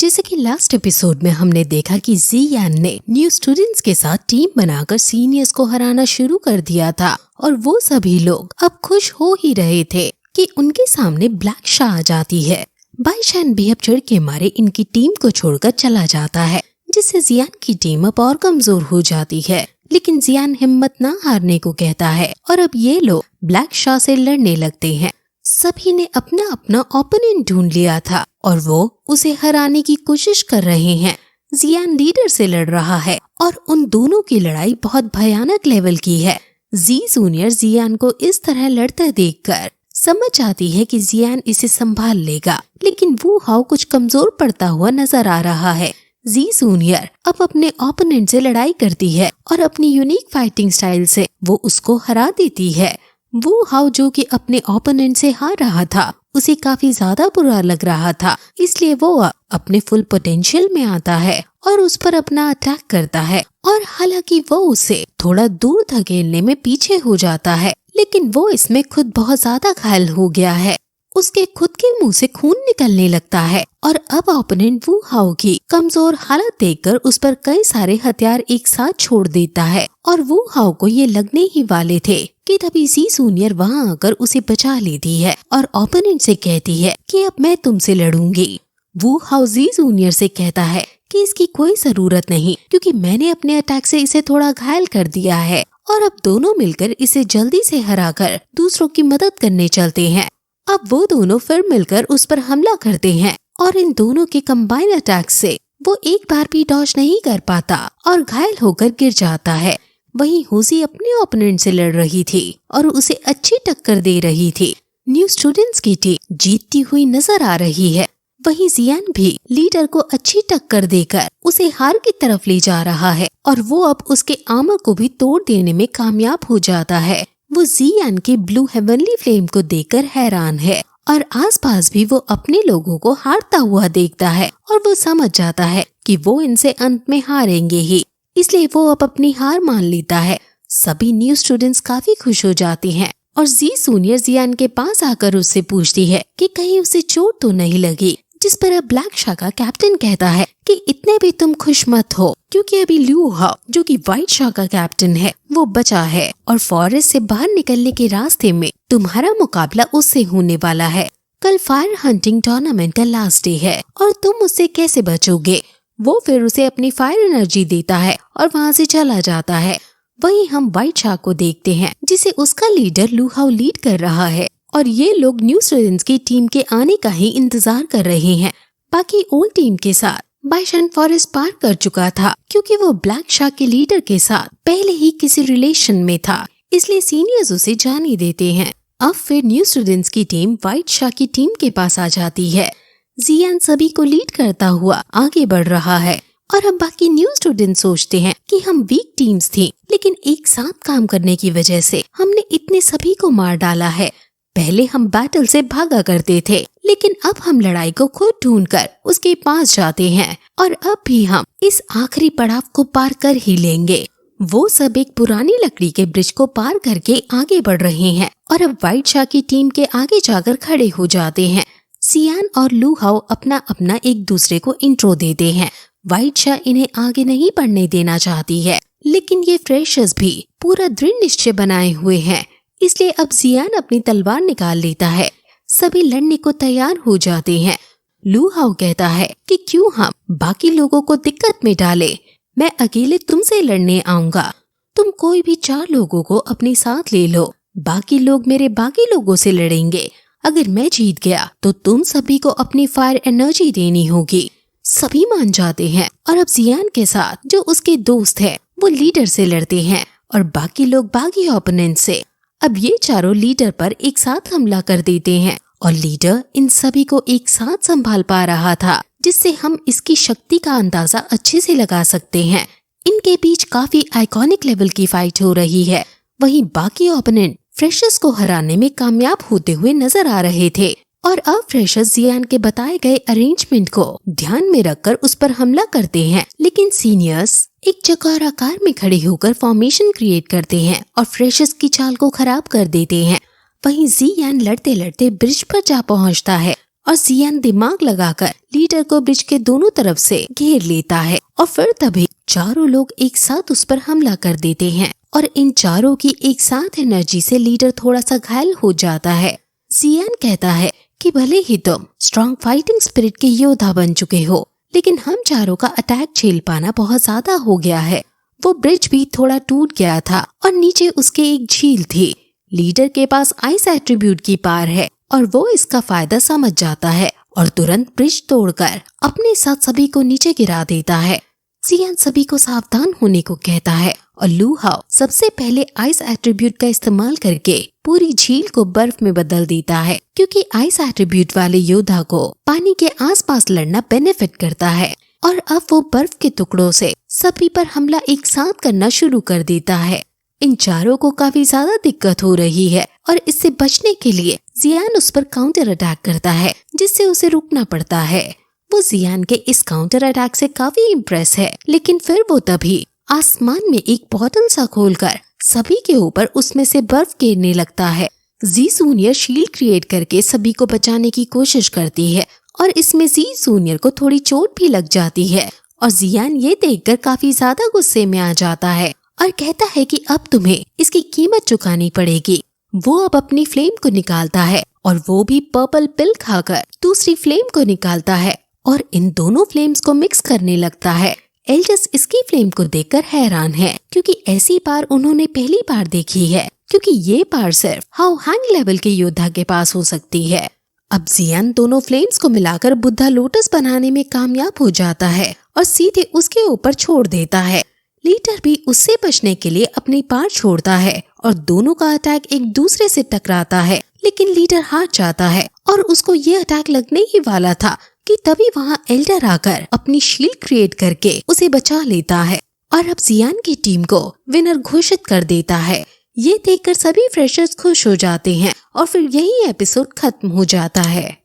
जैसे कि last episode में हमने देखा कि जियान ने न्यू स्टूडेंट्स के साथ टीम बनाकर सीनियर्स को हराना शुरू कर दिया था और वो सभी लोग अब खुश हो ही रहे थे कि उनके सामने ब्लैक शा आ जाती है। बाईशान भी अब चिढ़ के मारे इनकी टीम को छोड़कर चला जाता है, जिससे जियान की टीम अब और कमजोर हो जाती है। लेकिन जियान हिम्मत ना हारने को कहता है और अब ये लोग ब्लैक शा से लड़ने लगते हैं। सभी ने अपना अपना ओपोनेंट ढूंढ लिया था और वो उसे हराने की कोशिश कर रहे हैं। जियान लीडर से लड़ रहा है और उन दोनों की लड़ाई बहुत भयानक लेवल की है। जी जूनियर जियान को इस तरह लड़ता देखकर समझ आती है कि जियान इसे संभाल लेगा, लेकिन वू हाओ कुछ कमजोर पड़ता हुआ नजर आ रहा है। जी जूनियर अब अपने ओपोनेंट से लड़ाई करती है और अपनी यूनिक फाइटिंग स्टाइल से वो उसको हरा देती है। वू हाओ जो कि अपने ओपोनेंट से हार रहा था, उसे काफी ज्यादा बुरा लग रहा था, इसलिए वो अपने फुल पोटेंशियल में आता है और उस पर अपना अटैक करता है। और हालांकि वो उसे थोड़ा दूर धकेलने में पीछे हो जाता है, लेकिन वो इसमें खुद बहुत ज्यादा घायल हो गया है। उसके खुद के मुंह से खून निकलने लगता है और अब ओपोनेंट वू हाओ की कमजोर हालत देखकर उस पर कई सारे हथियार एक साथ छोड़ देता है। और वू हाओ को ये लगने ही वाले थे कि तभी जी जूनियर वहाँ आकर उसे बचा लेती है और ओपोनेंट से कहती है कि अब मैं तुमसे लड़ूंगी। वू हाओ जी जूनियर से कहता है कि इसकी कोई जरूरत नहीं, क्योंकि मैंने अपने अटैक से इसे थोड़ा घायल कर दिया है और अब दोनों मिलकर इसे जल्दी से हराकर दूसरों की मदद करने चलते हैं। अब वो दोनों फिर मिलकर उस पर हमला करते हैं और इन दोनों के कंबाइन अटैक से वो एक बार भी डॉज नहीं कर पाता और घायल होकर गिर जाता है। वहीं हुजी अपने ओपोनेंट से लड़ रही थी और उसे अच्छी टक्कर दे रही थी। न्यू स्टूडेंट्स की टीम जीतती हुई नजर आ रही है। वहीं जियान भी लीडर को अच्छी टक्कर देकर उसे हार की तरफ ले जा रहा है और वो अब उसके आर्मर को भी तोड़ देने में कामयाब हो जाता है। वो जियान के ब्लू हेवनली फ्लेम को देखकर हैरान है और आसपास भी वो अपने लोगों को हारता हुआ देखता है और वो समझ जाता है कि वो इनसे अंत में हारेंगे ही, इसलिए वो अब अपनी हार मान लेता है। सभी न्यू स्टूडेंट्स काफी खुश हो जाते हैं और जी जूनियर जियान के पास आकर उससे पूछती है कि कहीं उसे चोट तो नहीं लगी, जिस पर अब ब्लैक शा का कैप्टन कहता है कि इतने भी तुम खुश मत हो, क्योंकि अभी लू हाओ जो कि व्हाइट शा का कैप्टन है वो बचा है और फॉरेस्ट से बाहर निकलने के रास्ते में तुम्हारा मुकाबला उससे होने वाला है। कल फायर हंटिंग टूर्नामेंट का लास्ट डे है और तुम उससे कैसे बचोगे। वो फिर उसे अपनी फायर एनर्जी देता है और वहाँ से चला जाता है। वहीं हम व्हाइट शा को देखते हैं जिसे उसका लीडर लू हाओ लीड कर रहा है और ये लोग न्यू स्टूडेंट्स की टीम के आने का ही इंतजार कर रहे हैं। बाकी ओल्ड टीम के साथ बाईशान फॉरेस्ट पार कर चुका था, क्योंकि वो ब्लैक शा के लीडर के साथ पहले ही किसी रिलेशन में था, इसलिए सीनियर्स उसे जाने देते हैं। अब फिर न्यू स्टूडेंट्स की टीम व्हाइट शा की टीम के पास आ जाती है। जियान सभी को लीड करता हुआ आगे बढ़ रहा है और अब बाकी न्यू स्टूडेंट सोचते हैं कि हम वीक टीम्स थी, लेकिन एक साथ काम करने की वजह से हमने इतने सभी को मार डाला है। पहले हम बैटल से भागा करते थे, लेकिन अब हम लड़ाई को खुद ढूंढकर उसके पास जाते हैं और अब भी हम इस आखिरी पड़ाव को पार कर ही लेंगे। वो सब एक पुरानी लकड़ी के ब्रिज को पार करके आगे बढ़ रहे हैं और अब व्हाइट शा की टीम के आगे जाकर खड़े हो जाते हैं। जियान और लू हाओ अपना अपना एक दूसरे को इंट्रो देते हैं। व्हाइट शा इन्हें आगे नहीं बढ़ने देना चाहती है, लेकिन ये फ्रेशर्स भी पूरा दृढ़ निश्चय बनाए हुए हैं, इसलिए अब जियान अपनी तलवार निकाल लेता है। सभी लड़ने को तैयार हो जाते हैं। लू हाओ कहता है कि क्यों हम बाकी लोगों को दिक्कत में डालें, मैं अकेले तुमसे लड़ने आऊंगा। तुम कोई भी 4 लोगों को अपने साथ ले लो, बाकी लोग मेरे बाकी लोगों से लड़ेंगे। अगर मैं जीत गया तो तुम सभी को अपनी फायर एनर्जी देनी होगी। सभी मान जाते हैं और अब जियान के साथ जो उसके दोस्त है वो लीडर से लड़ते हैं और बाकी लोग बागी ओपोनेंट से। अब ये चारों लीडर पर एक साथ हमला कर देते हैं और लीडर इन सभी को एक साथ संभाल पा रहा था, जिससे हम इसकी शक्ति का अंदाजा अच्छे से लगा सकते हैं। इनके बीच काफी आइकॉनिक लेवल की फाइट हो रही है। वहीं बाकी ओपोनेंट फ्रेशर्स को हराने में कामयाब होते हुए नजर आ रहे थे और अब फ्रेशर्स जियान के बताए गए अरेंजमेंट को ध्यान में रखकर उस पर हमला करते हैं, लेकिन सीनियर्स एक चौकोर आकार में खड़े होकर फॉर्मेशन क्रिएट करते हैं और फ्रेशर्स की चाल को खराब कर देते हैं। वहीं जियान लड़ते लड़ते ब्रिज पर जा पहुंचता है और जियान दिमाग लगाकर लीडर को ब्रिज के दोनों तरफ से घेर लेता है और फिर तभी चारों लोग एक साथ उस पर हमला कर देते हैं और इन चारों की एक साथ एनर्जी से लीडर थोड़ा सा घायल हो जाता है। जियान कहता है कि भले ही तुम स्ट्रॉन्ग फाइटिंग स्पिरिट के योद्धा बन चुके हो, लेकिन हम चारों का अटैक झेल पाना बहुत ज्यादा हो गया है। वो ब्रिज भी थोड़ा टूट गया था और नीचे उसके एक झील थी। लीडर के पास आइस एट्रीब्यूट की पावर है और वो इसका फायदा समझ जाता है और तुरंत ब्रिज तोड़कर अपने साथ सभी को नीचे गिरा देता है। जियान सभी को सावधान होने को कहता है और लू हाओ सबसे पहले आइस एट्रीब्यूट का इस्तेमाल करके पूरी झील को बर्फ में बदल देता है, क्योंकि आइस एट्रीब्यूट वाले योद्धा को पानी के आसपास लड़ना बेनिफिट करता है। और अब वो बर्फ के टुकड़ों से सभी पर हमला एक साथ करना शुरू कर देता है। इन चारों को काफी ज्यादा दिक्कत हो रही है और इससे बचने के लिए जियान उस पर काउंटर अटैक करता है, जिससे उसे रुकना पड़ता है। वो जियान के इस काउंटर अटैक से काफी इम्प्रेस है, लेकिन फिर वो तभी आसमान में एक बॉटल सा खोलकर सभी के ऊपर उसमें से बर्फ गिरने लगता है। जी जूनियर शील्ड क्रिएट करके सभी को बचाने की कोशिश करती है और इसमें जी जूनियर को थोड़ी चोट भी लग जाती है और जियान ये देखकर काफी ज्यादा गुस्से में आ जाता है और कहता है कि अब तुम्हें इसकी कीमत चुकानी पड़ेगी। वो अब अपनी फ्लेम को निकालता है और वो भी पर्पल पिल खाकर दूसरी फ्लेम को निकालता है और इन दोनों फ्लेम्स को मिक्स करने लगता है। एल्डस इसकी फ्लेम को देखकर हैरान है, क्योंकि ऐसी पावर उन्होंने पहली बार देखी है, क्योंकि ये पावर सिर्फ हाउ हैंग लेवल के योद्धा के पास हो सकती है। अब जियान दोनों फ्लेम्स को मिलाकर बुद्धा लोटस बनाने में कामयाब हो जाता है और सीधे उसके ऊपर छोड़ देता है। लीडर भी उससे बचने के लिए अपनी पावर छोड़ता है और दोनों का अटैक एक दूसरे से टकराता है, लेकिन लीडर हार जाता है और उसको ये अटैक लगने ही वाला था कि तभी वहाँ एल्डर आकर अपनी शील्ड क्रिएट करके उसे बचा लेता है और अब जियान की टीम को विनर घोषित कर देता है। ये देखकर सभी फ्रेशर्स खुश हो जाते हैं और फिर यही एपिसोड खत्म हो जाता है।